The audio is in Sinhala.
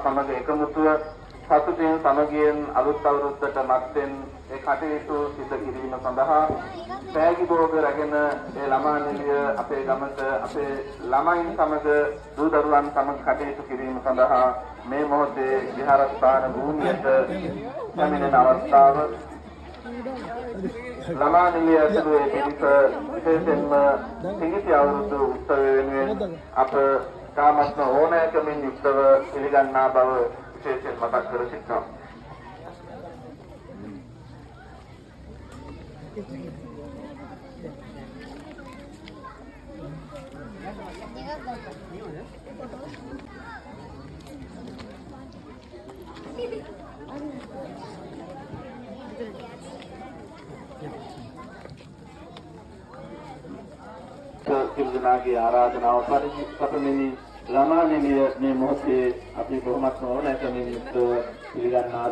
සමග එකමුතුව සතුටින් සමගියෙන් අලුත් අවුරුද්දට මත්තෙන් ඒ කටයුතු සිදු කිරීම සඳහා පෑගි භෝග රැගෙන ඒ ළමා නිලිය අපේ ගමට අපේ ළමයින් සමග දූ දරුවන් සමග කටයුතු කිරීම සඳහා මේ මොහොතේ විහාරස්ථාන භූමියට පැමිණෙන අවස්ථාව ළමා නිලිය ඇතුළු ඒ පිරිස විශේෂයෙන්ම සිඟිති අවුරුදු උත්සවය වෙනුවෙන් අප කාමත්ම ඕනෑකමින් යුක්තව පිළිගන්නා බව විශේෂයෙන් මතක් කර සිටිනවා. කිල්දනාගේ ආරාධනාව පරිපතමිනි ළමා නිලිය මේ මොහොතේ අපි බොහොමත්ම ඕනෑකමින් යුක්තව පිළිගන්නා